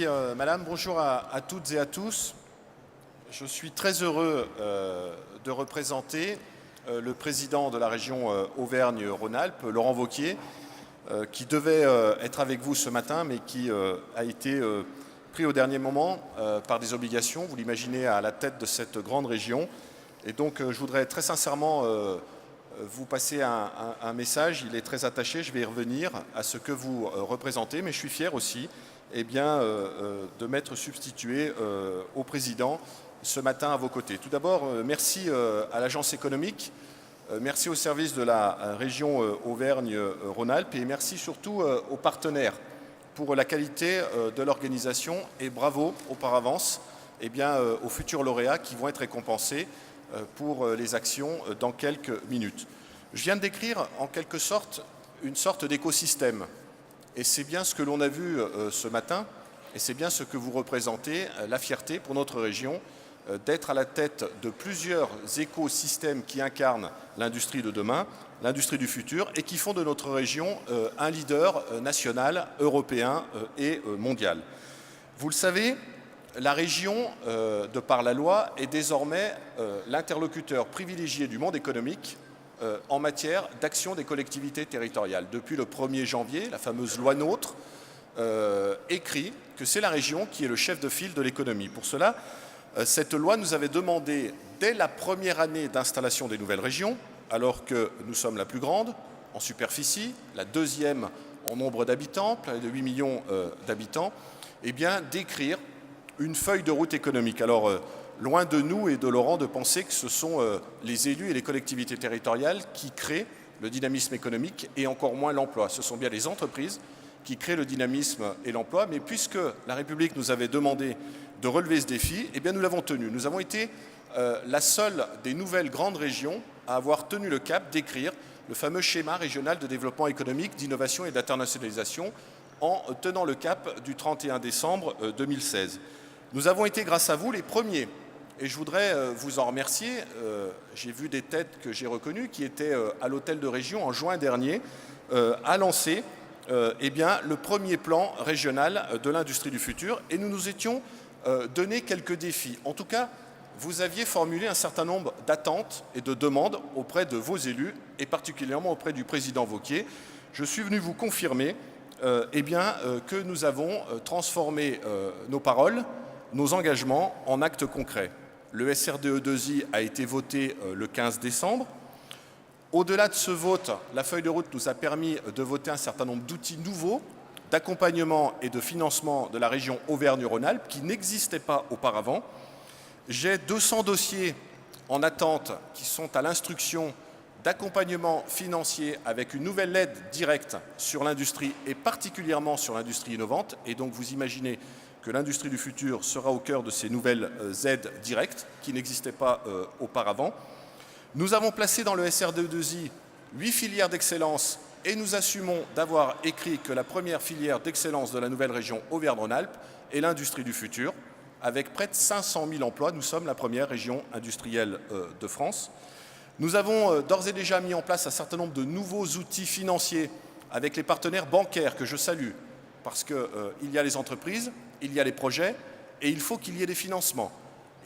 Madame. Bonjour à toutes et à tous. Je suis très heureux de représenter le président de la région Auvergne-Rhône-Alpes, Laurent Wauquiez, qui devait être avec vous ce matin, mais qui a été pris au dernier moment par des obligations, vous l'imaginez, à la tête de cette grande région. Et donc, je voudrais très sincèrement vous passer un message. Il est très attaché, je vais y revenir, à ce que vous représentez, mais je suis fier aussi de m'être substitué au président ce matin à vos côtés. Tout d'abord, merci à l'agence économique, merci au service de la région Auvergne-Rhône-Alpes et merci surtout aux partenaires pour la qualité de l'organisation et bravo auparavance aux futurs lauréats qui vont être récompensés pour les actions dans quelques minutes. Je viens de décrire en quelque sorte une sorte d'écosystème. Et c'est bien ce que l'on a vu ce matin, et c'est bien ce que vous représentez, la fierté pour notre région d'être à la tête de plusieurs écosystèmes qui incarnent l'industrie de demain, l'industrie du futur, et qui font de notre région un leader national, européen et mondial. Vous le savez, la région, de par la loi, est désormais l'interlocuteur privilégié du monde économique en matière d'action des collectivités territoriales. Depuis le 1er janvier, la fameuse loi NOTRe écrit que c'est la région qui est le chef de file de l'économie. Pour cela, cette loi nous avait demandé, dès la première année d'installation des nouvelles régions, alors que nous sommes la plus grande en superficie, la deuxième en nombre d'habitants, près de 8 millions d'habitants, d'écrire une feuille de route économique. Alors, loin de nous et de Laurent de penser que ce sont les élus et les collectivités territoriales qui créent le dynamisme économique et encore moins l'emploi. Ce sont bien les entreprises qui créent le dynamisme et l'emploi, mais puisque la République nous avait demandé de relever ce défi, nous l'avons tenu. Nous avons été la seule des nouvelles grandes régions à avoir tenu le cap d'écrire le fameux schéma régional de développement économique, d'innovation et d'internationalisation en tenant le cap du 31 décembre 2016. Nous avons été, grâce à vous, les premiers. Et je voudrais vous en remercier. J'ai vu des têtes que j'ai reconnues qui étaient à l'hôtel de région en juin dernier à lancer le premier plan régional de l'industrie du futur. Et nous nous étions donné quelques défis. En tout cas, vous aviez formulé un certain nombre d'attentes et de demandes auprès de vos élus et particulièrement auprès du président Wauquiez. Je suis venu vous confirmer que nous avons transformé nos paroles, nos engagements en actes concrets. Le SRDE2I a été voté le 15 décembre. Au-delà de ce vote, la feuille de route nous a permis de voter un certain nombre d'outils nouveaux d'accompagnement et de financement de la région Auvergne-Rhône-Alpes qui n'existaient pas auparavant. J'ai 200 dossiers en attente qui sont à l'instruction d'accompagnement financier avec une nouvelle aide directe sur l'industrie et particulièrement sur l'industrie innovante. Et donc vous imaginez que l'industrie du futur sera au cœur de ces nouvelles aides directes qui n'existaient pas auparavant. Nous avons placé dans le SRDE2I 8 filières d'excellence et nous assumons d'avoir écrit que la première filière d'excellence de la nouvelle région Auvergne-Rhône-Alpes est l'industrie du futur. Avec près de 500 000 emplois, nous sommes la première région industrielle de France. Nous avons d'ores et déjà mis en place un certain nombre de nouveaux outils financiers avec les partenaires bancaires que je salue, parce qu'il y a les entreprises, il y a les projets et il faut qu'il y ait des financements.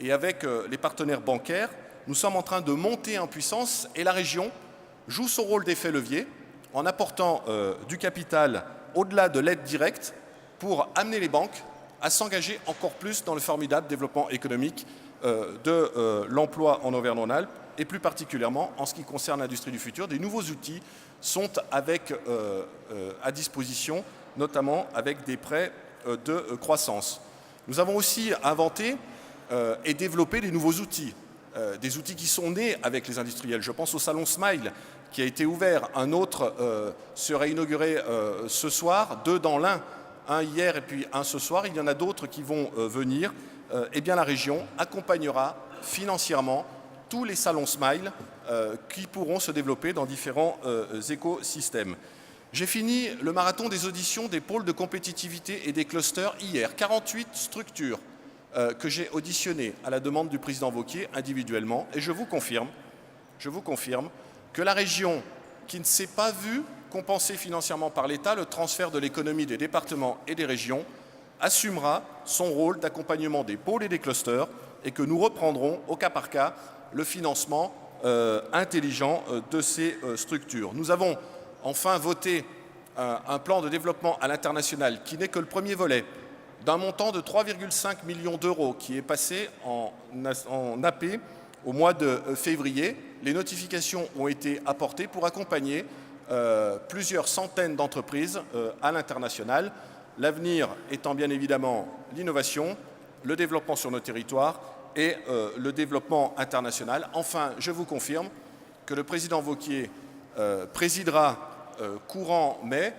Et avec les partenaires bancaires, nous sommes en train de monter en puissance et la région joue son rôle d'effet levier en apportant du capital au-delà de l'aide directe pour amener les banques à s'engager encore plus dans le formidable développement économique de l'emploi en Auvergne-Rhône-Alpes et plus particulièrement en ce qui concerne l'industrie du futur. Des nouveaux outils sont à disposition, notamment avec des prêts de croissance. Nous avons aussi inventé et développé des nouveaux outils, des outils qui sont nés avec les industriels. Je pense au salon Smile qui a été ouvert, un autre sera inauguré ce soir, 2 dans l'un, un hier et puis un ce soir. Il y en a d'autres qui vont venir. La région accompagnera financièrement tous les salons Smile qui pourront se développer dans différents écosystèmes. J'ai fini le marathon des auditions des pôles de compétitivité et des clusters hier. 48 structures que j'ai auditionnées à la demande du président Wauquiez individuellement. Et je vous confirme que la région qui ne s'est pas vue compensée financièrement par l'État le transfert de l'économie des départements et des régions assumera son rôle d'accompagnement des pôles et des clusters et que nous reprendrons au cas par cas le financement intelligent de ces structures. Nous avons enfin voté un plan de développement à l'international qui n'est que le premier volet d'un montant de 3,5 millions d'euros qui est passé en AP au mois de février. Les notifications ont été apportées pour accompagner plusieurs centaines d'entreprises à l'international. L'avenir étant bien évidemment l'innovation, le développement sur nos territoires et le développement international. Enfin, je vous confirme que le président Wauquiez présidera courant mai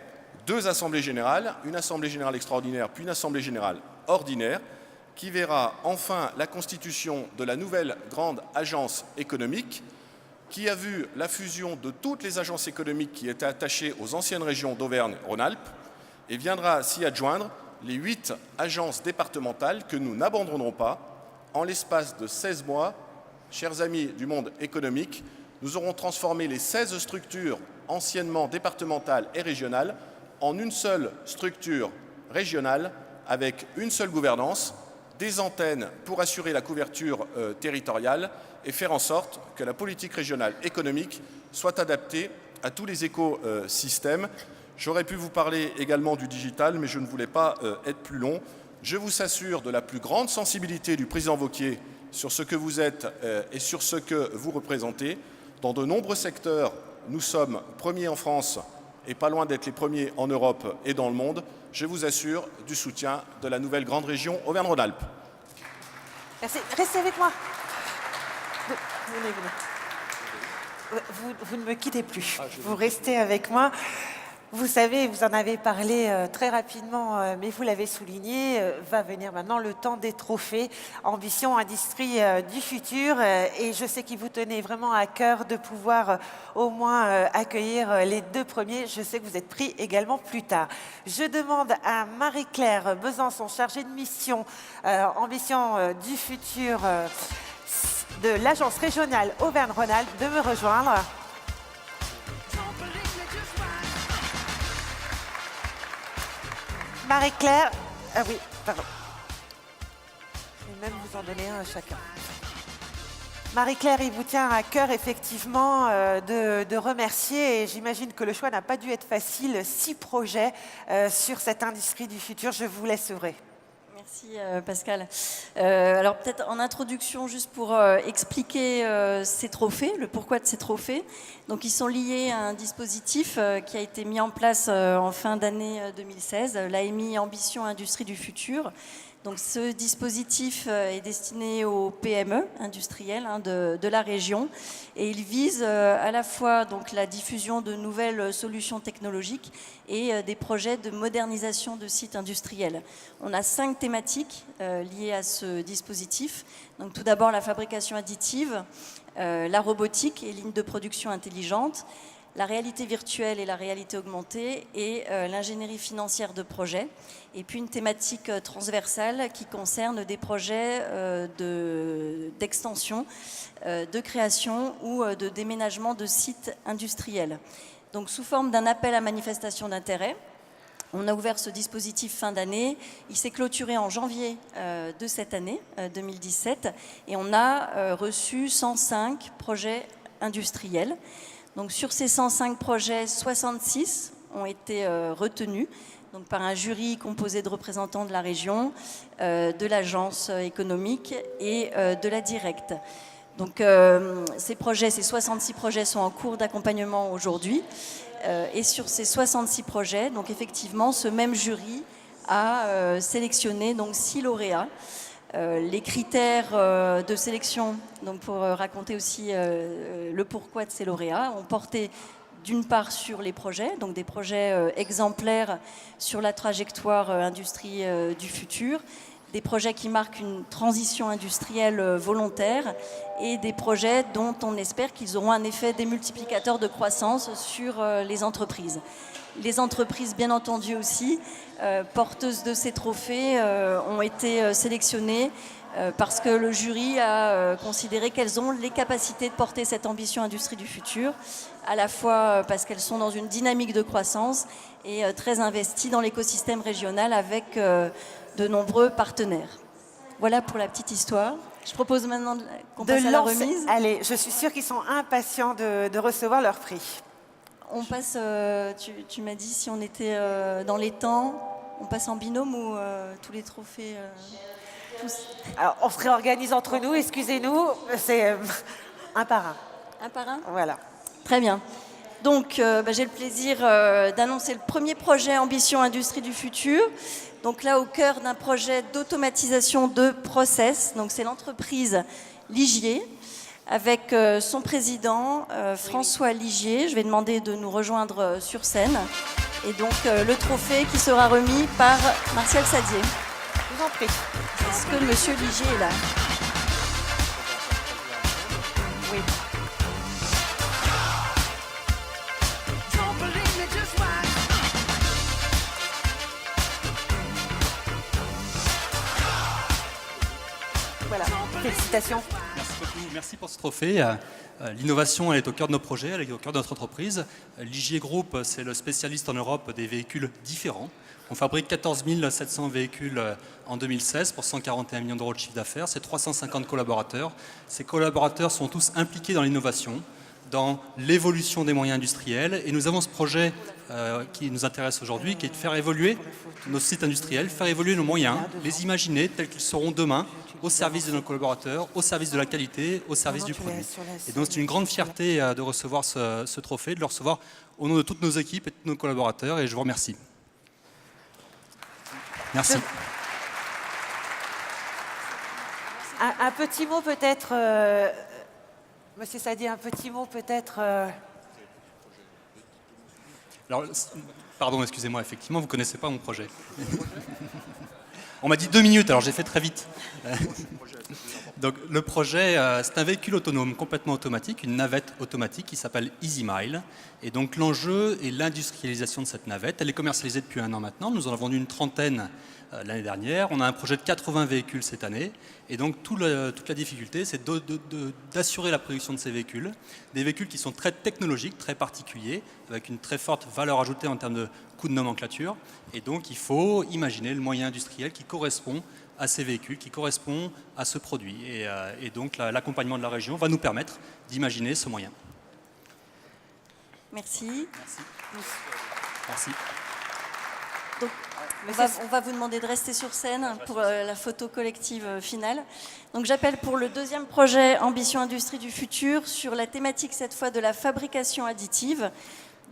2 assemblées générales, une assemblée générale extraordinaire puis une assemblée générale ordinaire, qui verra enfin la constitution de la nouvelle grande agence économique qui a vu la fusion de toutes les agences économiques qui étaient attachées aux anciennes régions d'Auvergne-Rhône-Alpes et viendra s'y adjoindre les 8 agences départementales que nous n'abandonnerons pas. En l'espace de 16 mois, chers amis du monde économique, nous aurons transformé les 16 structures anciennement départementales et régionales en une seule structure régionale avec une seule gouvernance, des antennes pour assurer la couverture territoriale et faire en sorte que la politique régionale économique soit adaptée à tous les écosystèmes. J'aurais pu vous parler également du digital, mais je ne voulais pas être plus long. Je vous assure de la plus grande sensibilité du président Wauquiez sur ce que vous êtes et sur ce que vous représentez. Dans de nombreux secteurs, nous sommes premiers en France et pas loin d'être les premiers en Europe et dans le monde. Je vous assure du soutien de la nouvelle grande région Auvergne-Rhône-Alpes. Merci. Restez avec moi. Vous ne me quittez plus. Vous restez avec moi. Vous savez, vous en avez parlé très rapidement, mais vous l'avez souligné, va venir maintenant le temps des trophées, ambition, industrie du futur. Et je sais qu'il vous tenait vraiment à cœur de pouvoir au moins accueillir les 2 premiers. Je sais que vous êtes pris également plus tard. Je demande à Marie-Claire Besançon, chargée de mission, ambition du futur de l'agence régionale Auvergne-Rhône-Alpes, de me rejoindre. Marie-Claire, ah oui, pardon. Je vais même vous en donner un à chacun. Marie-Claire, il vous tient à cœur effectivement de remercier, et j'imagine que le choix n'a pas dû être facile. 6 projets sur cette industrie du futur. Je vous laisse œuvrer. Merci Pascal. Alors peut-être en introduction, juste pour expliquer ces trophées, le pourquoi de ces trophées. Donc ils sont liés à un dispositif qui a été mis en place en fin d'année 2016, l'AMI Ambition Industrie du Futur. Donc ce dispositif est destiné aux PME industrielles de la région et il vise à la fois donc, la diffusion de nouvelles solutions technologiques et des projets de modernisation de sites industriels. On a 5 thématiques liées à ce dispositif. Donc tout d'abord la fabrication additive, la robotique et lignes de production intelligentes, la réalité virtuelle et la réalité augmentée et l'ingénierie financière de projet. Et puis une thématique transversale qui concerne des projets d'extension, de création ou de déménagement de sites industriels. Donc sous forme d'un appel à manifestation d'intérêt, on a ouvert ce dispositif fin d'année. Il s'est clôturé en janvier de cette année, 2017, et on a reçu 105 projets industriels. Donc sur ces 105 projets, 66 ont été retenus donc par un jury composé de représentants de la région, de l'agence économique et de la directe. Donc ces 66 projets sont en cours d'accompagnement aujourd'hui. Et sur ces 66 projets, donc effectivement, ce même jury a sélectionné donc 6 lauréats. Les critères de sélection, donc pour raconter aussi le pourquoi de ces lauréats, ont porté d'une part sur les projets, donc des projets exemplaires sur la trajectoire industrie du futur, des projets qui marquent une transition industrielle volontaire et des projets dont on espère qu'ils auront un effet démultiplicateur de croissance sur les entreprises. Les entreprises, bien entendu aussi, porteuses de ces trophées, ont été sélectionnées parce que le jury a considéré qu'elles ont les capacités de porter cette ambition industrie du futur, à la fois parce qu'elles sont dans une dynamique de croissance et très investies dans l'écosystème régional avec de de nombreux partenaires. Voilà pour la petite histoire. Je propose maintenant qu'on passe à la remise. Allez, je suis sûre qu'ils sont impatients de recevoir leur prix. On passe, tu m'as dit si on était dans les temps, on passe en binôme ou tous les trophées tous. Alors, on se réorganise entre nous, excusez-nous, c'est un par un. Un par un? Voilà. Très bien. Donc, j'ai le plaisir d'annoncer le premier projet Ambition Industrie du Futur. Donc là, au cœur d'un projet d'automatisation de process. Donc, c'est l'entreprise Ligier, avec son président, François Ligier. Je vais demander de nous rejoindre sur scène. Et donc, le trophée qui sera remis par Martial Sadier. Je vous en prie. Est-ce que Monsieur Ligier est là? Oui. Voilà, félicitations. Merci beaucoup, merci pour ce trophée. L'innovation, elle est au cœur de nos projets, elle est au cœur de notre entreprise. Ligier Group, c'est le spécialiste en Europe des véhicules différents. On fabrique 14 700 véhicules en 2016 pour 141 millions d'euros de chiffre d'affaires. C'est 350 collaborateurs. Ces collaborateurs sont tous impliqués dans l'innovation, dans l'évolution des moyens industriels. Et nous avons ce projet qui nous intéresse aujourd'hui, qui est de faire évoluer nos sites industriels, faire évoluer nos moyens, les imaginer tels qu'ils seront demain, au service de nos collaborateurs, au service de la qualité, au service du produit. Et donc c'est une grande fierté de recevoir ce trophée, de le recevoir au nom de toutes nos équipes et de tous nos collaborateurs, et je vous remercie. Merci. Un petit mot peut-être, Monsieur Sadier, un petit mot peut-être. Alors, pardon, excusez-moi, effectivement, vous ne connaissez pas mon projet. On m'a dit 2 minutes, alors j'ai fait très vite. Donc, le projet, c'est un véhicule autonome, complètement automatique, une navette automatique qui s'appelle EasyMile. Et donc, l'enjeu est l'industrialisation de cette navette. Elle est commercialisée depuis 1 an maintenant. Nous en avons vendu une trentaine l'année dernière. On a un projet de 80 véhicules cette année. Et donc, toute la difficulté, c'est d'assurer la production de ces véhicules. Des véhicules qui sont très technologiques, très particuliers, avec une très forte valeur ajoutée en termes de coût de nomenclature. Et donc, il faut imaginer le moyen industriel qui correspond à ces véhicules, qui correspond à ce produit. Et donc, l'accompagnement de la région va nous permettre d'imaginer ce moyen. Merci. Merci. Donc, on va vous demander de rester sur scène pour la photo collective finale. Donc, j'appelle pour le deuxième projet Ambition Industrie du Futur sur la thématique cette fois de la fabrication additive.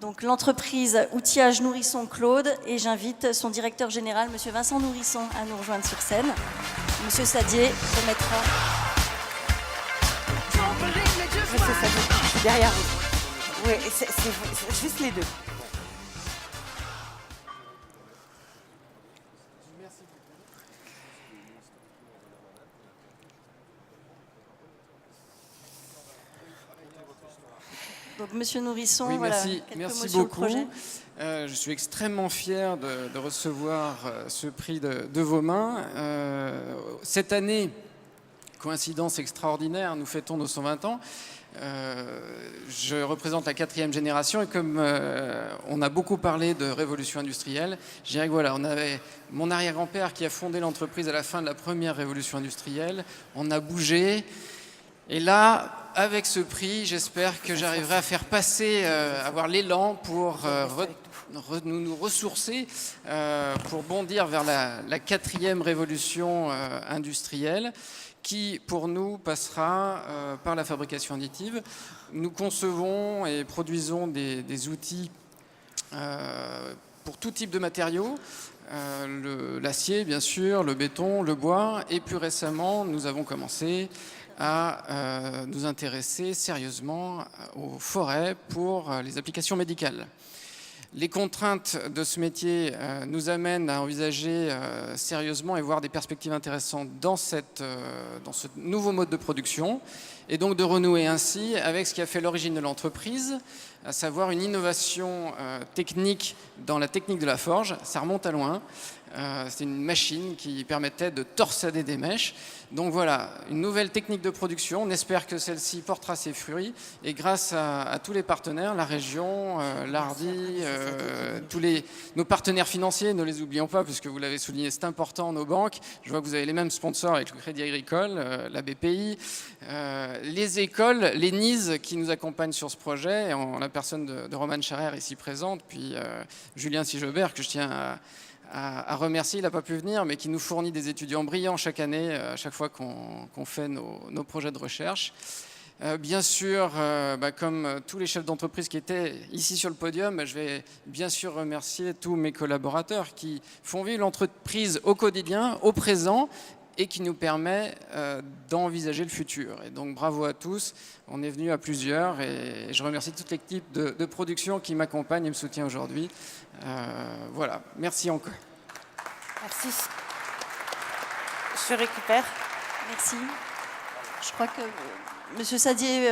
Donc, l'entreprise Outillage Nourrisson Claude, et j'invite son directeur général, Monsieur Vincent Nourrisson, à nous rejoindre sur scène. Monsieur Sadier remettra. Monsieur Sadier, c'est derrière vous. Oui, c'est juste les deux. Donc, Monsieur Nourrisson, oui, voilà, merci beaucoup. Je suis extrêmement fier de recevoir ce prix de vos mains. Cette année, coïncidence extraordinaire, nous fêtons nos 120 ans. Je représente la 4e génération et comme on a beaucoup parlé de révolution industrielle, je dirais que voilà, on avait mon arrière-grand-père qui a fondé l'entreprise à la fin de la première révolution industrielle. On a bougé. Et là, avec ce prix, j'espère que j'arriverai à faire passer, avoir l'élan pour nous ressourcer, pour bondir vers la 4e révolution industrielle, qui, pour nous, passera par la fabrication additive. Nous concevons et produisons des outils pour tout type de matériaux, l'acier, bien sûr, le béton, le bois, et plus récemment, nous avons commencé à nous intéresser sérieusement aux forêts pour les applications médicales. Les contraintes de ce métier nous amènent à envisager sérieusement et voir des perspectives intéressantes dans ce nouveau mode de production. et donc de renouer ainsi avec ce qui a fait l'origine de l'entreprise, à savoir une innovation technique dans la technique de la forge. Ça remonte à loin. C'était une machine qui permettait de torsader des mèches. Donc voilà, une nouvelle technique de production. On espère que celle-ci portera ses fruits. Et grâce à tous les partenaires, la région, l'ARDI, nos partenaires financiers, ne les oublions pas, puisque vous l'avez souligné, c'est important, nos banques. Je vois que vous avez les mêmes sponsors avec le Crédit Agricole, la BPI, les écoles, les NIS qui nous accompagnent sur ce projet, en la personne de Romane Charrère ici présente, puis Julien Sigobert, que je tiens à remercier, il n'a pas pu venir, mais qui nous fournit des étudiants brillants chaque année, à chaque fois qu'on fait nos projets de recherche. Bien sûr, comme tous les chefs d'entreprise qui étaient ici sur le podium, je vais bien sûr remercier tous mes collaborateurs qui font vivre l'entreprise au quotidien, au présent, et qui nous permet d'envisager le futur. Et donc bravo à tous, on est venu à plusieurs, et je remercie toute l'équipe de production qui m'accompagne et me soutient aujourd'hui. Voilà, merci encore. Merci. Je récupère. Merci. Je crois que M. Sadier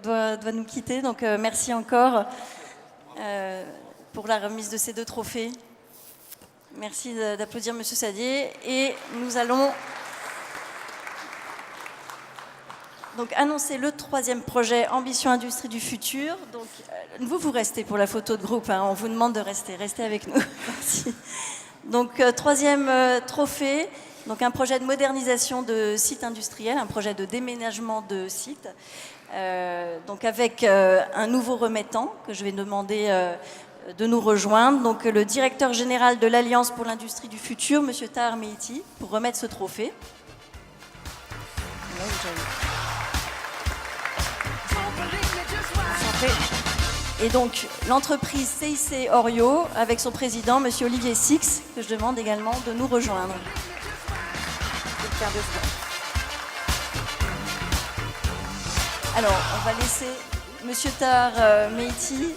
doit nous quitter, donc merci encore pour la remise de ces 2 trophées. Merci d'applaudir M. Sadier. Et nous allons donc annoncer le 3e projet Ambition Industrie du Futur. Donc, vous restez pour la photo de groupe, hein. On vous demande de rester. Restez avec nous. Merci. Donc, 3e trophée. Donc, un projet de modernisation de site industriel, un projet de déménagement de site. Donc, avec un nouveau remettant que je vais demander de nous rejoindre. Donc, le directeur général de l'Alliance pour l'Industrie du Futur, M. Tahar Meiti, pour remettre ce trophée. Et donc, l'entreprise CIC Orio, avec son président, M. Olivier Six, que je demande également de nous rejoindre. Alors, on va laisser M. Tahar Meiti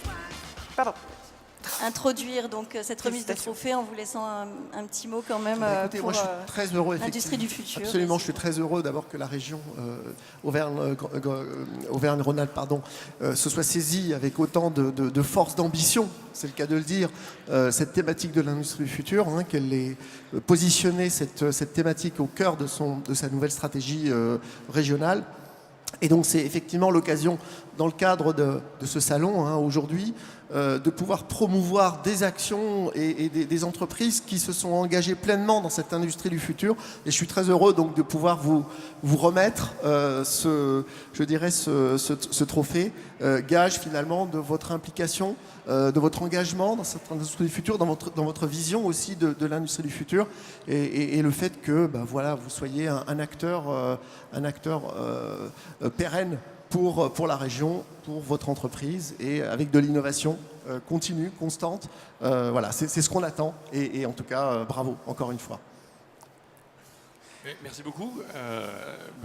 introduire donc cette remise de trophée en vous laissant un petit mot quand même Écoutez, pour moi, je suis très heureux, l'industrie du futur. Absolument, je suis très heureux d'abord que la région Auvergne-Rhône-Alpes se soit saisie avec autant de force, d'ambition, c'est le cas de le dire, cette thématique de l'industrie du futur, hein, qu'elle ait positionné cette thématique au cœur de sa nouvelle stratégie régionale. Et donc c'est effectivement l'occasion, dans le cadre de ce salon, hein, aujourd'hui, de pouvoir promouvoir des actions et des entreprises qui se sont engagées pleinement dans cette industrie du futur. Et je suis très heureux donc de pouvoir vous remettre ce trophée, gage finalement de votre implication, de votre engagement dans cette industrie du futur, dans votre vision aussi de l'industrie du futur, et le fait que voilà, vous soyez un acteur pérenne pour la région, pour votre entreprise, et avec de l'innovation continue, constante. Voilà, c'est ce qu'on attend, et en tout cas, bravo, encore une fois. Merci beaucoup.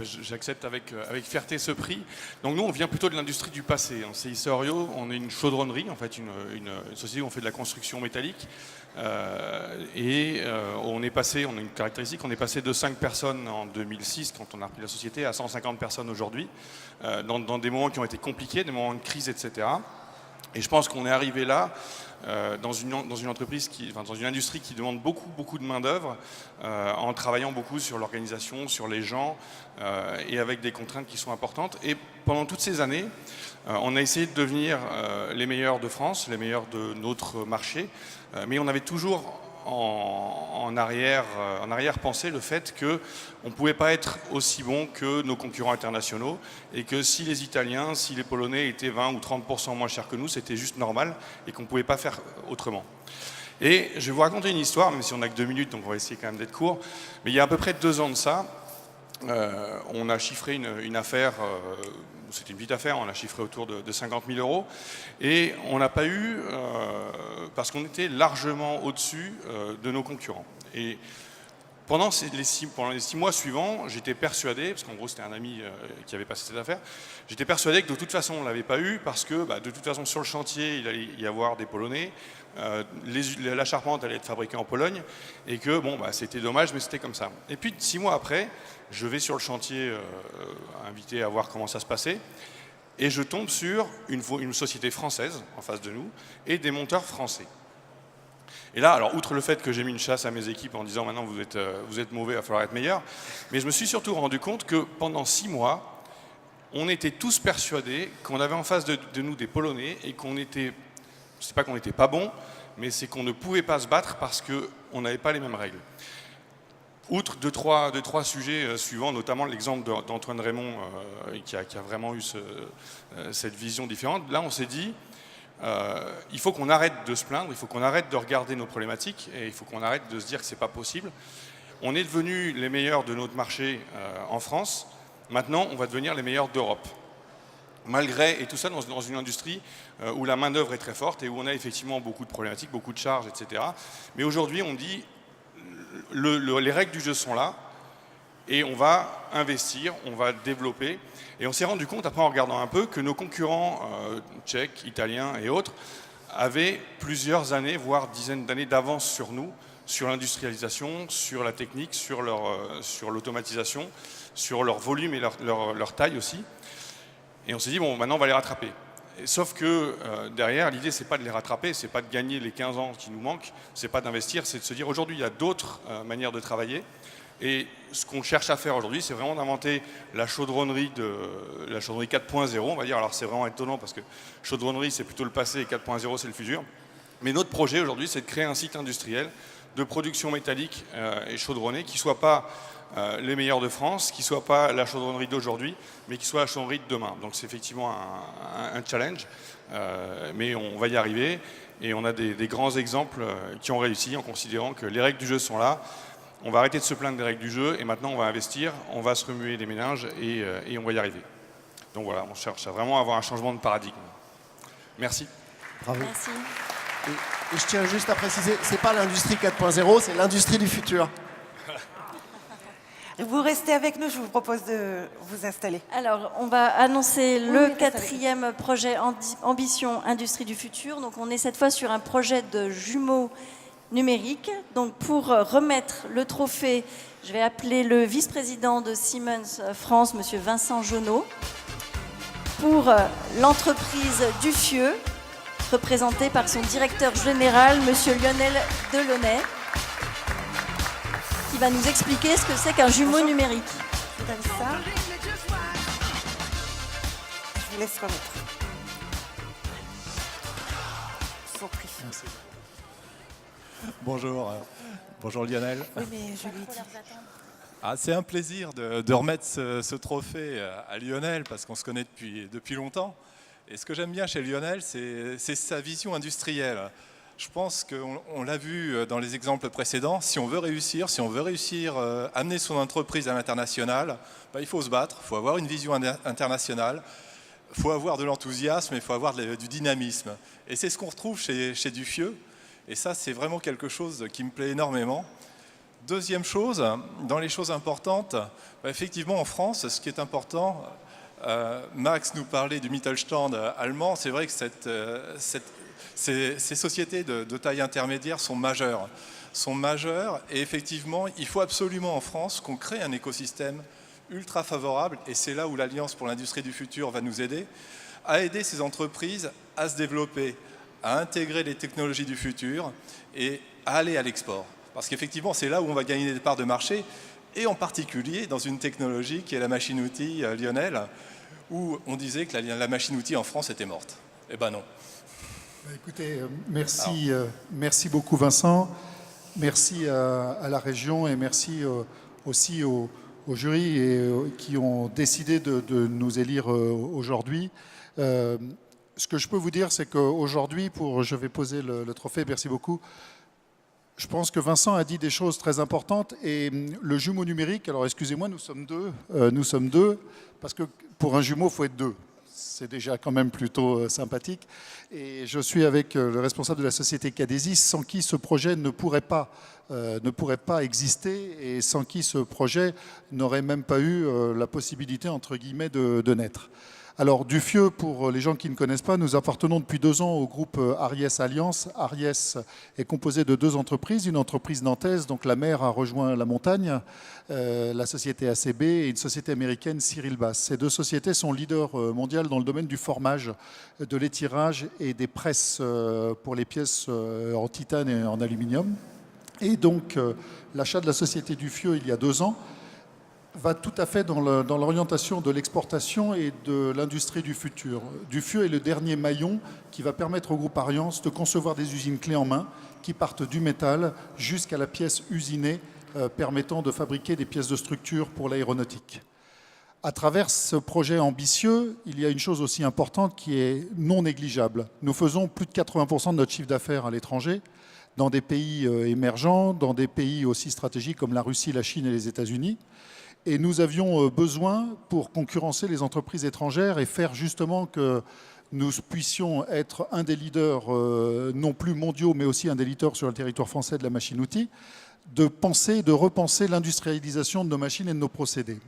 J'accepte avec fierté ce prix. Donc nous, on vient plutôt de l'industrie du passé. En CIC Orio, on est une chaudronnerie, en fait, une société où on fait de la construction métallique. On a une caractéristique, on est passé de 5 personnes en 2006, quand on a repris la société, à 150 personnes aujourd'hui, dans des moments qui ont été compliqués, des moments de crise, etc. Et je pense qu'on est arrivé là, dans une entreprise dans une industrie qui demande beaucoup de main-d'œuvre, en travaillant beaucoup sur l'organisation, sur les gens, et avec des contraintes qui sont importantes. Et pendant toutes ces années, on a essayé de devenir les meilleurs de France, les meilleurs de notre marché, mais on avait toujours en arrière-pensée le fait qu'on ne pouvait pas être aussi bon que nos concurrents internationaux, et que si les Italiens, si les Polonais étaient 20 ou 30% moins chers que nous, c'était juste normal et qu'on ne pouvait pas faire autrement. Et je vais vous raconter une histoire, même si on n'a que 2 minutes, donc on va essayer quand même d'être court. Mais il y a à peu près 2 ans de ça, on a chiffré une affaire, c'était une petite affaire, on l'a chiffré autour de 50 000 €, et on n'a pas eu, parce qu'on était largement au-dessus de nos concurrents. Et pendant les 6 mois suivants, j'étais persuadé, parce qu'en gros c'était un ami qui avait passé cette affaire, j'étais persuadé que de toute façon on ne l'avait pas eu, parce que de toute façon sur le chantier il allait y avoir des Polonais, la charpente allait être fabriquée en Pologne, et que bon, c'était dommage, mais c'était comme ça. Et puis 6 mois après, Je vais sur le chantier, invité à voir comment ça se passait. Et je tombe sur une société française en face de nous et des monteurs français. Et là, alors, outre le fait que j'ai mis une chasse à mes équipes en disant maintenant vous êtes mauvais, il va falloir être meilleur, mais je me suis surtout rendu compte que pendant 6 mois, on était tous persuadés qu'on avait en face de nous des Polonais et qu'on était, je ne sais pas qu'on n'était pas bons, mais c'est qu'on ne pouvait pas se battre parce qu'on n'avait pas les mêmes règles. Outre deux, trois sujets suivants, notamment l'exemple d'Antoine Raymond qui a vraiment eu cette vision différente, là on s'est dit il faut qu'on arrête de se plaindre, il faut qu'on arrête de regarder nos problématiques et il faut qu'on arrête de se dire que c'est pas possible. On est devenus les meilleurs de notre marché en France, maintenant on va devenir les meilleurs d'Europe. Malgré, et tout ça dans une industrie où la main-d'œuvre est très forte et où on a effectivement beaucoup de problématiques, beaucoup de charges, etc. Mais aujourd'hui on dit les règles du jeu sont là et on va investir, on va développer. Et on s'est rendu compte, après en regardant un peu, que nos concurrents tchèques, italiens et autres avaient plusieurs années, voire dizaines d'années d'avance sur nous, sur l'industrialisation, sur la technique, sur l'automatisation, sur leur volume et leur taille aussi. Et on s'est dit, bon, maintenant on va les rattraper. Sauf que derrière, l'idée, c'est pas de les rattraper, c'est pas de gagner les 15 ans qui nous manquent, c'est pas d'investir, c'est de se dire aujourd'hui, il y a d'autres manières de travailler. Et ce qu'on cherche à faire aujourd'hui, c'est vraiment d'inventer la chaudronnerie 4.0, on va dire. Alors c'est vraiment étonnant parce que chaudronnerie, c'est plutôt le passé et 4.0, c'est le futur. Mais notre projet aujourd'hui, c'est de créer un site industriel de production métallique et chaudronnée qui ne soit pas les meilleurs de France, qui ne soit pas la chaudronnerie d'aujourd'hui, mais qui soit la chaudronnerie de demain. Donc c'est effectivement un challenge, mais on va y arriver. Et on a des grands exemples qui ont réussi en considérant que les règles du jeu sont là. On va arrêter de se plaindre des règles du jeu et maintenant on va investir, on va se remuer les méninges et on va y arriver. Donc voilà, on cherche à vraiment avoir un changement de paradigme. Merci. Bravo. Merci. Et je tiens juste à préciser, c'est pas l'industrie 4.0, c'est l'industrie du futur. Vous restez avec nous, je vous propose de vous installer. Alors, on va annoncer le restez quatrième projet Ambition Industrie du Futur. Donc, on est cette fois sur un projet de jumeaux numériques. Donc, pour remettre le trophée, je vais appeler le vice-président de Siemens France, monsieur Vincent Jonot, pour l'entreprise Duffieux, représentée par son directeur général, monsieur Lionel Delaunay, qui va nous expliquer ce que c'est qu'un jumeau numérique. Je vous donne ça. Je vous laisse remettre. Je vous en prie. Bonjour, bonjour Lionel. Oui, mais je lui dis. C'est un plaisir de remettre ce trophée à Lionel parce qu'on se connaît depuis longtemps. Et ce que j'aime bien chez Lionel, c'est sa vision industrielle. Je pense qu'on l'a vu dans les exemples précédents, si on veut réussir à amener son entreprise à l'international, il faut se battre, il faut avoir une vision internationale, il faut avoir de l'enthousiasme, il faut avoir du dynamisme. Et c'est ce qu'on retrouve chez Duffieux. Et ça, c'est vraiment quelque chose qui me plaît énormément. Deuxième chose, dans les choses importantes, effectivement en France, ce qui est important, Max nous parlait du Mittelstand allemand, c'est vrai que ces sociétés de taille intermédiaire sont majeures. Et effectivement, il faut absolument en France qu'on crée un écosystème ultra favorable, et c'est là où l'Alliance pour l'industrie du futur va nous aider, à aider ces entreprises à se développer, à intégrer les technologies du futur et à aller à l'export. Parce qu'effectivement, c'est là où on va gagner des parts de marché, et en particulier dans une technologie qui est la machine-outil Lionel, où on disait que la machine-outil en France était morte. Eh ben non. Écoutez, merci beaucoup Vincent, merci à la région et merci aussi au jury qui ont décidé de nous élire aujourd'hui. Ce que je peux vous dire, c'est qu'aujourd'hui, je vais poser le trophée, merci beaucoup. Je pense que Vincent a dit des choses très importantes et le jumeau numérique, alors excusez-moi, nous sommes deux, parce que pour un jumeau, il faut être deux. C'est déjà quand même plutôt sympathique. Et je suis avec le responsable de la société Cadesis, sans qui ce projet ne pourrait pas exister et sans qui ce projet n'aurait même pas eu la possibilité, entre guillemets, de naître. Alors, Duffieux, pour les gens qui ne connaissent pas, nous appartenons depuis 2 ans au groupe Ariès Alliance. Ariès est composé de 2 entreprises, une entreprise nantaise, donc la mer a rejoint la montagne, la société ACB, et une société américaine, Cyril Bass. Ces 2 sociétés sont leaders mondiaux dans le domaine du formage, de l'étirage et des presses pour les pièces en titane et en aluminium. Et donc, l'achat de la société Duffieux il y a 2 ans va tout à fait dans l'orientation de l'exportation et de l'industrie du futur. Duffieux est le dernier maillon qui va permettre au groupe Ariance de concevoir des usines clés en main qui partent du métal jusqu'à la pièce usinée permettant de fabriquer des pièces de structure pour l'aéronautique. À travers ce projet ambitieux, il y a une chose aussi importante qui est non négligeable. Nous faisons plus de 80% de notre chiffre d'affaires à l'étranger, dans des pays émergents, dans des pays aussi stratégiques comme la Russie, la Chine et les États-Unis. Et nous avions besoin, pour concurrencer les entreprises étrangères et faire justement que nous puissions être un des leaders, non plus mondiaux, mais aussi un des leaders sur le territoire français de la machine-outil, de penser, de repenser l'industrialisation de nos machines et de nos procédés.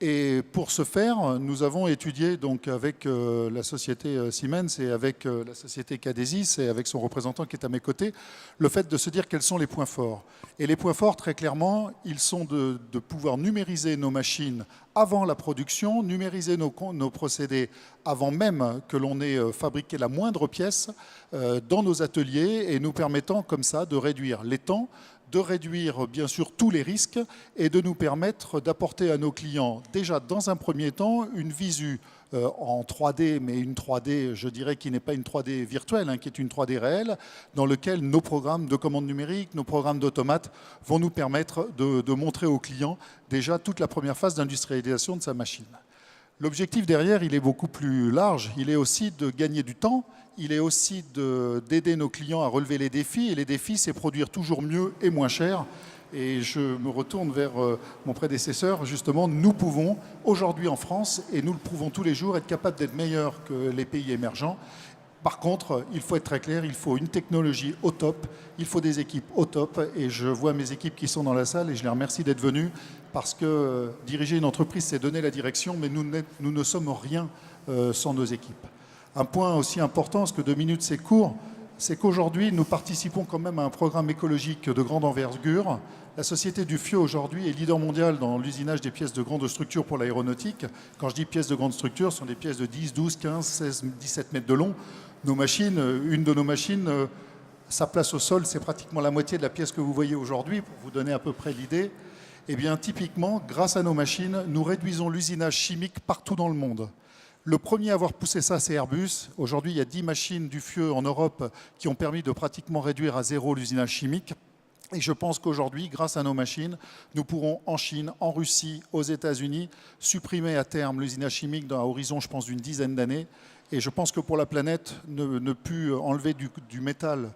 Et pour ce faire, nous avons étudié donc avec la société Siemens et avec la société Cadesis et avec son représentant qui est à mes côtés, le fait de se dire quels sont les points forts. Et les points forts, très clairement, ils sont de pouvoir numériser nos machines avant la production, numériser nos procédés avant même que l'on ait fabriqué la moindre pièce dans nos ateliers et nous permettant comme ça de réduire les temps, de réduire bien sûr tous les risques et de nous permettre d'apporter à nos clients déjà dans un premier temps une visu en 3D, mais une 3D, je dirais, qui n'est pas une 3D virtuelle, qui est une 3D réelle, dans lequel nos programmes de commande numérique, nos programmes d'automates vont nous permettre de montrer aux clients déjà toute la première phase d'industrialisation de sa machine. L'objectif derrière, il est beaucoup plus large. Il est aussi de gagner du temps. Il est aussi d'aider nos clients à relever les défis. Et les défis, c'est produire toujours mieux et moins cher. Et je me retourne vers mon prédécesseur. Justement, nous pouvons, aujourd'hui en France, et nous le prouvons tous les jours, être capables d'être meilleurs que les pays émergents. Par contre, il faut être très clair, il faut une technologie au top, il faut des équipes au top. Et je vois mes équipes qui sont dans la salle et je les remercie d'être venus parce que diriger une entreprise, c'est donner la direction, mais nous ne sommes rien sans nos équipes. Un point aussi important, parce que 2 minutes c'est court, c'est qu'aujourd'hui nous participons quand même à un programme écologique de grande envergure. La société Duffieux aujourd'hui est leader mondial dans l'usinage des pièces de grande structure pour l'aéronautique. Quand je dis pièces de grande structure, ce sont des pièces de 10, 12, 15, 16, 17 mètres de long. Nos machines, une de nos machines, sa place au sol, c'est pratiquement la moitié de la pièce que vous voyez aujourd'hui, pour vous donner à peu près l'idée. Eh bien, typiquement, grâce à nos machines, nous réduisons l'usinage chimique partout dans le monde. Le premier à avoir poussé ça, c'est Airbus. Aujourd'hui, il y a 10 machines Duffieux en Europe qui ont permis de pratiquement réduire à 0 l'usinage chimique. Et je pense qu'aujourd'hui, grâce à nos machines, nous pourrons en Chine, en Russie, aux États-Unis, supprimer à terme l'usinage chimique à horizon, je pense, d'une dizaine d'années. Et je pense que pour la planète, ne plus enlever du métal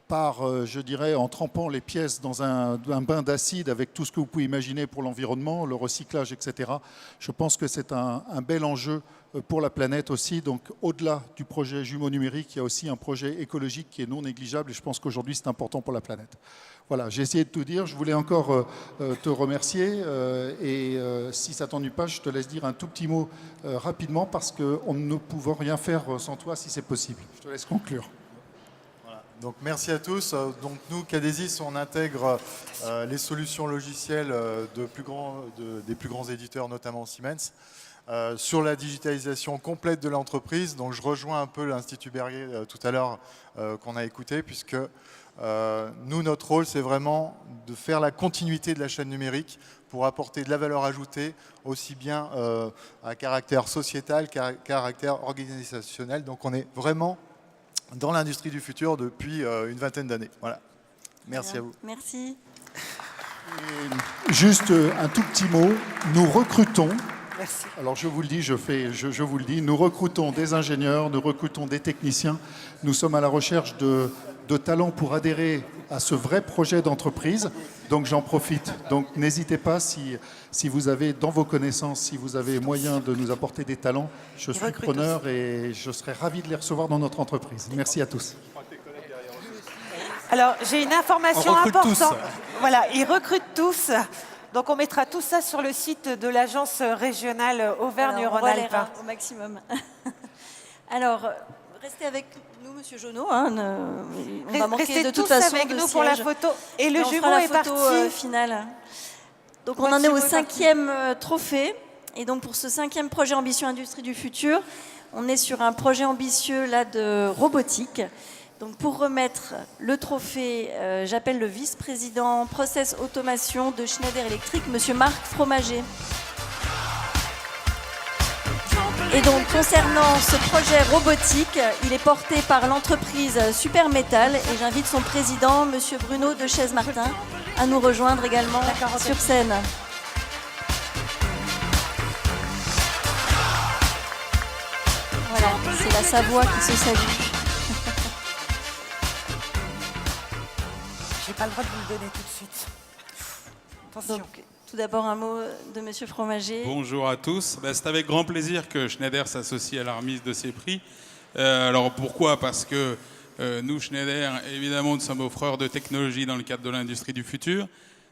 par, je dirais, en trempant les pièces dans un bain d'acide avec tout ce que vous pouvez imaginer pour l'environnement, le recyclage, etc. Je pense que c'est un bel enjeu pour la planète aussi. Donc, au-delà du projet jumeau numérique, il y a aussi un projet écologique qui est non négligeable et je pense qu'aujourd'hui, c'est important pour la planète. Voilà, j'ai essayé de tout dire. Je voulais encore te remercier et si ça t'ennuie pas, je te laisse dire un tout petit mot rapidement parce qu'on ne pouvait rien faire sans toi si c'est possible. Je te laisse conclure. Donc merci à tous. Donc nous, Cadesis, on intègre les solutions logicielles des plus grands éditeurs, notamment Siemens, sur la digitalisation complète de l'entreprise. Donc je rejoins un peu l'Institut Berger tout à l'heure qu'on a écouté, puisque nous, notre rôle, c'est vraiment de faire la continuité de la chaîne numérique pour apporter de la valeur ajoutée, aussi bien à caractère sociétal qu'à caractère organisationnel. Donc on est vraiment dans l'industrie du futur depuis une vingtaine d'années. Voilà. Merci à vous. Merci. Et juste un tout petit mot. Nous recrutons. Merci. Alors je vous le dis, je vous le dis. Nous recrutons des ingénieurs, nous recrutons des techniciens. Nous sommes à la recherche de talents pour adhérer à ce vrai projet d'entreprise. Donc j'en profite. Donc n'hésitez pas si vous avez dans vos connaissances, si vous avez moyen de nous apporter des talents, je suis preneur et je serai ravi de les recevoir dans notre entreprise. Merci à tous. Alors j'ai une information importante. Voilà, ils recrutent tous. Donc on mettra tout ça sur le site de l'agence régionale Alors, on Auvergne-Rhône-Alpes. relaiera au maximum. Alors, restez avec nous, Monsieur Jonot. Hein, on va manquer Restez de toute tous façon avec de nous pour la sièges. photo. Et le Mais on fera jumeau la est photo parti. finale. Donc Votre on en est au jumeau est parti. 5e trophée. Et donc pour ce 5e projet Ambition Industrie du Futur, on est sur un projet ambitieux là de robotique. Donc pour remettre le trophée, j'appelle le vice-président Process Automation de Schneider Electric, Monsieur Marc Fromager. Et donc concernant ce projet robotique, il est porté par l'entreprise Super Metal et j'invite son président, Monsieur Bruno de Chaise-Martin, à nous rejoindre également sur scène. Voilà, c'est la Savoie qui se salue. J'ai pas le droit de vous le donner tout de suite. Attention. Donc, tout d'abord un mot de Monsieur Fromager. Bonjour à tous. C'est avec grand plaisir que Schneider s'associe à la remise de ces prix. Alors pourquoi ? Parce que nous, Schneider, évidemment, nous sommes offreurs de technologies dans le cadre de l'industrie du futur.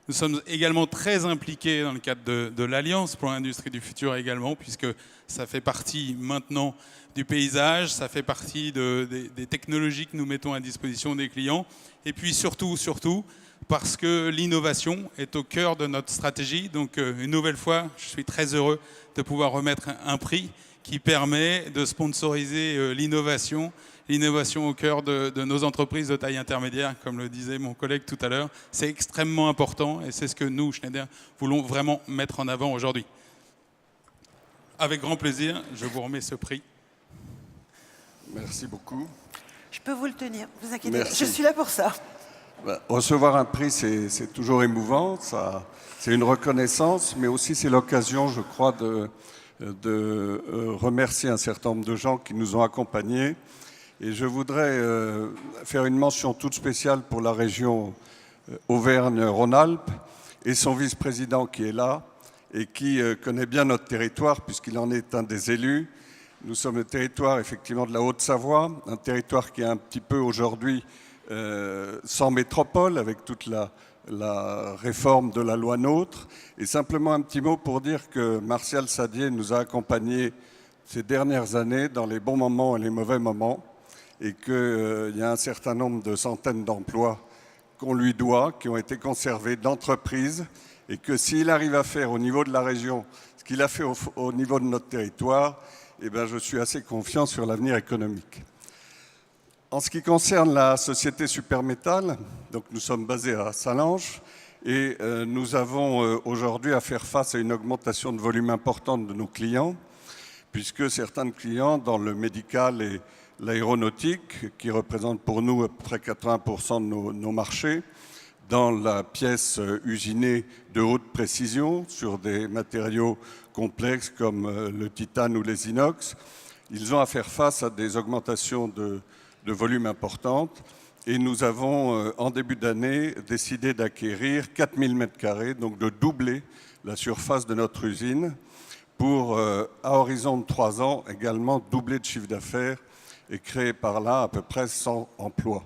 Nous sommes également très impliqués dans le cadre de l'Alliance pour l'industrie du futur également, puisque ça fait partie maintenant du paysage, ça fait partie des technologies que nous mettons à disposition des clients. Et puis surtout, parce que l'innovation est au cœur de notre stratégie. Donc une nouvelle fois, je suis très heureux de pouvoir remettre un prix qui permet de sponsoriser l'innovation au cœur de nos entreprises de taille intermédiaire, comme le disait mon collègue tout à l'heure. C'est extrêmement important et c'est ce que nous, Schneider, voulons vraiment mettre en avant aujourd'hui. Avec grand plaisir, je vous remets ce prix. Merci beaucoup. Je peux vous le tenir, vous inquiétez pas. Merci. Je suis là pour ça. Recevoir un prix, c'est toujours émouvant. C'est une reconnaissance, mais aussi c'est l'occasion, je crois, de remercier un certain nombre de gens qui nous ont accompagnés. Et je voudrais faire une mention toute spéciale pour la région Auvergne-Rhône-Alpes et son vice-président qui est là et qui connaît bien notre territoire puisqu'il en est un des élus. Nous sommes le territoire effectivement de la Haute-Savoie, un territoire qui est un petit peu aujourd'hui sans métropole avec toute la réforme de la loi NOTRe. Et simplement un petit mot pour dire que Martial Sadier nous a accompagnés ces dernières années dans les bons moments et les mauvais moments et qu'il y a un certain nombre de centaines d'emplois qu'on lui doit, qui ont été conservés d'entreprises et que s'il arrive à faire au niveau de la région ce qu'il a fait au niveau de notre territoire, eh bien, je suis assez confiant sur l'avenir économique. En ce qui concerne la société Super Metal, donc nous sommes basés à Salange et nous avons aujourd'hui à faire face à une augmentation de volume importante de nos clients, puisque certains clients dans le médical et l'aéronautique, qui représentent pour nous à peu près 80% de nos marchés, dans la pièce usinée de haute précision sur des matériaux complexes comme le titane ou les inox, ils ont à faire face à des augmentations de volume importantes. Et nous avons, en début d'année, décidé d'acquérir 4000 m², donc de doubler la surface de notre usine pour, à horizon de 3 ans, également doubler de chiffre d'affaires et créer par là à peu près 100 emplois.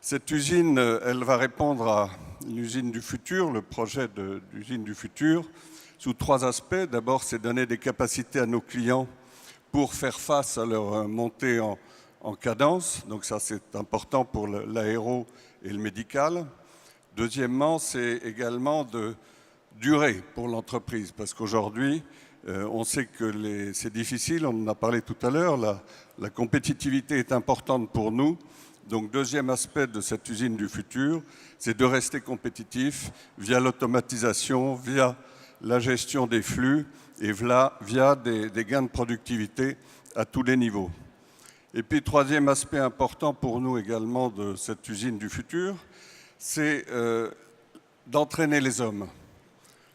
Cette usine, elle va répondre à l'usine du futur, le projet d'usine du futur, sous 3 aspects. D'abord, c'est donner des capacités à nos clients pour faire face à leur montée en cadence. Donc ça, c'est important pour l'aéro et le médical. Deuxièmement, c'est également de durer pour l'entreprise, parce qu'aujourd'hui, on sait que c'est difficile, on en a parlé tout à l'heure, la compétitivité est importante pour nous. Donc deuxième aspect de cette usine du futur, c'est de rester compétitif via l'automatisation, via la gestion des flux et via des gains de productivité à tous les niveaux. Et puis troisième aspect important pour nous également de cette usine du futur, c'est d'entraîner les hommes.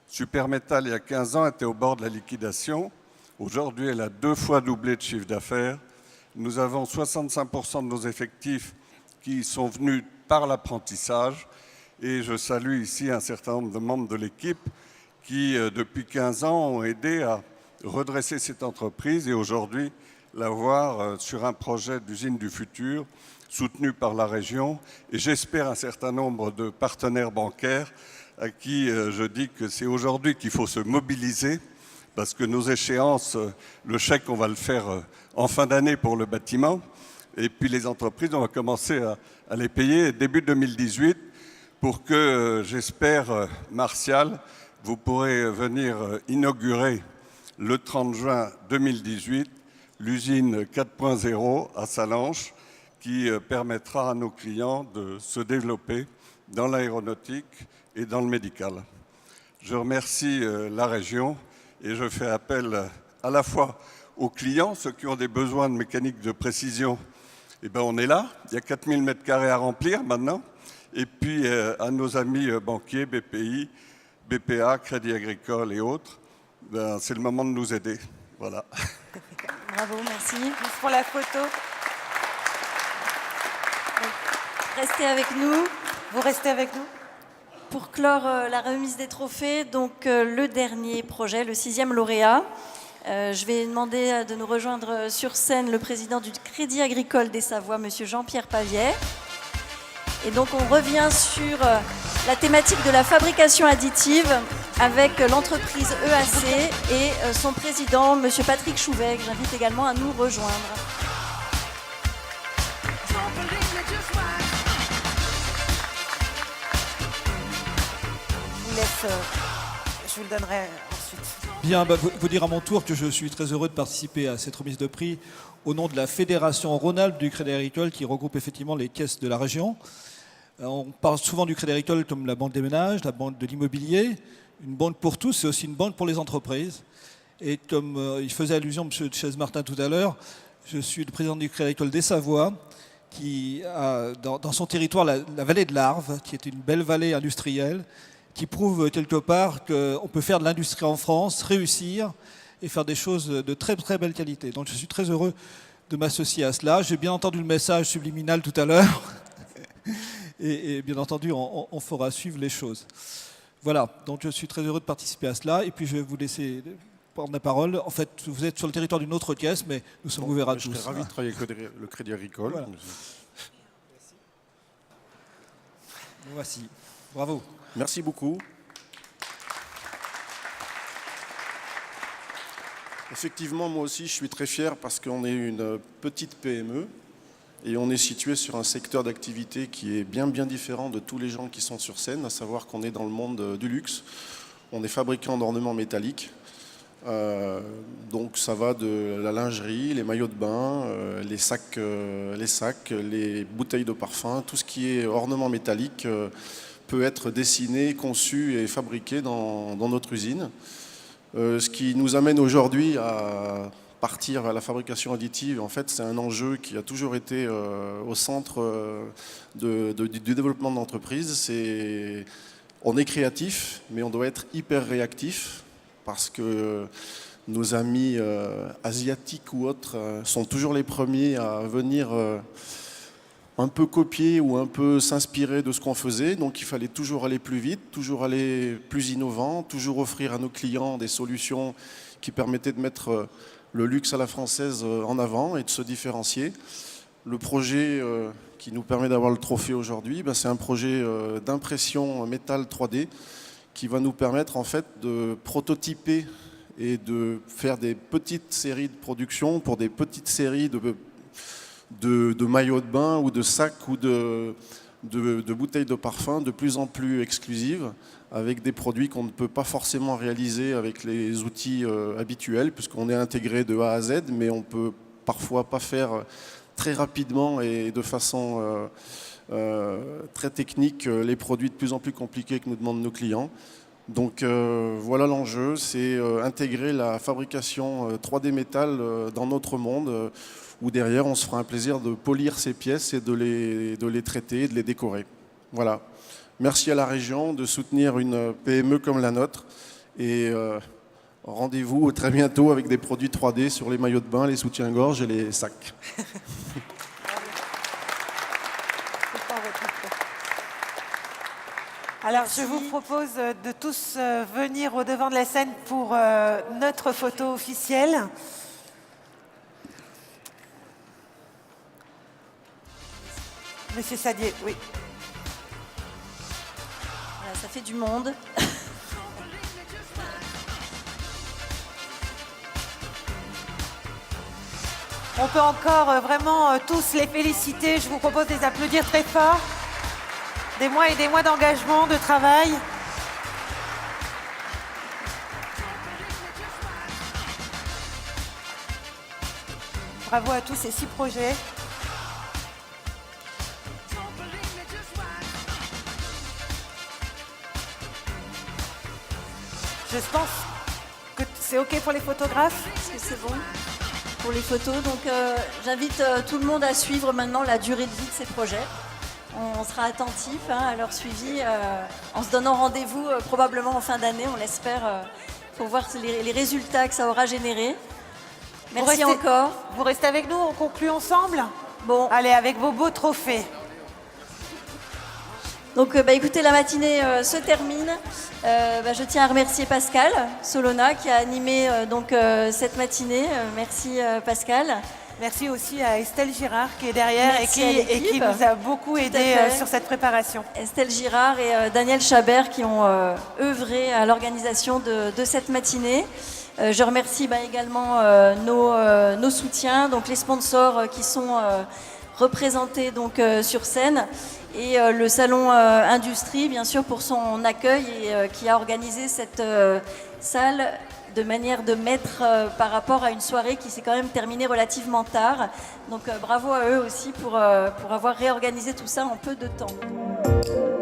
Super Metal, il y a 15 ans, était au bord de la liquidation. Aujourd'hui, elle a 2 fois doublé de chiffre d'affaires. Nous avons 65% de nos effectifs qui sont venus par l'apprentissage. Et je salue ici un certain nombre de membres de l'équipe qui, depuis 15 ans, ont aidé à redresser cette entreprise et aujourd'hui la voir sur un projet d'usine du futur soutenu par la région et j'espère un certain nombre de partenaires bancaires à qui je dis que c'est aujourd'hui qu'il faut se mobiliser, parce que nos échéances, le chèque, on va le faire en fin d'année pour le bâtiment, et puis les entreprises, on va commencer à les payer début 2018, pour que, j'espère, Martial, vous pourrez venir inaugurer le 30 juin 2018 l'usine 4.0 à Salanches, qui permettra à nos clients de se développer dans l'aéronautique et dans le médical. Je remercie la région et je fais appel à la fois aux clients, ceux qui ont des besoins de mécanique de précision. Eh ben on est là, il y a 4000 m² à remplir maintenant. Et puis à nos amis banquiers, BPI, BPA, Crédit Agricole et autres, ben, c'est le moment de nous aider. Voilà. Bravo, merci. Juste pour la photo. Restez avec nous. Vous restez avec nous? Pour clore la remise des trophées, donc le dernier projet, le 6e lauréat. Je vais demander de nous rejoindre sur scène le président du Crédit Agricole des Savoies, monsieur Jean-Pierre Pavier. Et donc on revient sur la thématique de la fabrication additive avec l'entreprise EAC et son président, monsieur Patrick Chouvet, que j'invite également à nous rejoindre. Je vous le donnerai ensuite. Bien, vous dire à mon tour que je suis très heureux de participer à cette remise de prix au nom de la Fédération Rhône-Alpes du Crédit Agricole qui regroupe effectivement les caisses de la région. On parle souvent du Crédit Agricole comme la banque des ménages, la banque de l'immobilier. Une banque pour tous, c'est aussi une banque pour les entreprises. Et comme il faisait allusion M. de Chaise-Martin tout à l'heure, je suis le président du Crédit Agricole des Savoies qui a dans son territoire la vallée de l'Arve, qui est une belle vallée industrielle, qui prouve quelque part qu'on peut faire de l'industrie en France, réussir et faire des choses de très très belle qualité. Donc je suis très heureux de m'associer à cela. J'ai bien entendu le message subliminal tout à l'heure et bien entendu on fera suivre les choses. Voilà, donc je suis très heureux de participer à cela et puis je vais vous laisser prendre la parole. En fait, vous êtes sur le territoire d'une autre caisse, mais nous sommes ouverts à tous. Je serais ravi de travailler avec le Crédit Agricole. Voilà. Voici. Bravo. Merci beaucoup. Effectivement, moi aussi, je suis très fier parce qu'on est une petite PME et on est situé sur un secteur d'activité qui est bien différent de tous les gens qui sont sur scène, à savoir qu'on est dans le monde du luxe. On est fabricant d'ornements métalliques. Donc ça va de la lingerie, les maillots de bain, les sacs, les bouteilles de parfum, tout ce qui est ornement métallique peut être dessiné, conçu et fabriqué dans notre usine. Ce qui nous amène aujourd'hui à partir vers la fabrication additive, en fait, c'est un enjeu qui a toujours été au centre du développement de l'entreprise. On est créatif, mais on doit être hyper réactif parce que nos amis asiatiques ou autres sont toujours les premiers à venir un peu copier ou un peu s'inspirer de ce qu'on faisait. Donc il fallait toujours aller plus vite, toujours aller plus innovant, toujours offrir à nos clients des solutions qui permettaient de mettre le luxe à la française en avant et de se différencier. Le projet qui nous permet d'avoir le trophée aujourd'hui, c'est un projet d'impression métal 3D qui va nous permettre en fait de prototyper et de faire des petites séries de production pour des petites séries de maillots de bain ou de sacs ou de bouteilles de parfum de plus en plus exclusives avec des produits qu'on ne peut pas forcément réaliser avec les outils habituels puisqu'on est intégré de A à Z, mais on ne peut parfois pas faire très rapidement et de façon très technique les produits de plus en plus compliqués que nous demandent nos clients. Donc voilà l'enjeu, c'est intégrer la fabrication 3D métal dans notre monde où derrière on se fera un plaisir de polir ces pièces et de les traiter, de les décorer. Voilà. Merci à la région de soutenir une PME comme la nôtre et rendez-vous très bientôt avec des produits 3D sur les maillots de bain, les soutiens-gorge et les sacs. Alors, je vous propose de tous venir au devant de la scène pour notre photo officielle. Monsieur Sadier, oui. Voilà, Ça fait du monde. On peut encore vraiment tous les féliciter. Je vous propose de les applaudir très fort. Des mois et des mois d'engagement, de travail. Bravo à tous ces 6 projets. Je pense que c'est OK pour les photographes. Est-ce que c'est bon pour les photos? Donc j'invite tout le monde à suivre maintenant la durée de vie de ces projets. On sera attentif à leur suivi en se donnant rendez-vous probablement en fin d'année, on l'espère, pour voir les résultats que ça aura généré. Merci encore. Vous restez avec nous, on conclut ensemble? Bon. Allez, avec vos beaux trophées. Donc écoutez, la matinée se termine. Je tiens à remercier Pascal Solona qui a animé cette matinée. Merci Pascal. Merci aussi à Estelle Girard qui est derrière et qui nous a beaucoup aidé sur cette préparation. Estelle Girard et Daniel Chabert qui ont œuvré à l'organisation de cette matinée. Je remercie également nos soutiens, donc les sponsors qui sont représentés sur scène, et le salon Industrie, bien sûr, pour son accueil et qui a organisé cette salle de manière de mettre par rapport à une soirée qui s'est quand même terminée relativement tard. Donc bravo à eux aussi pour avoir réorganisé tout ça en peu de temps.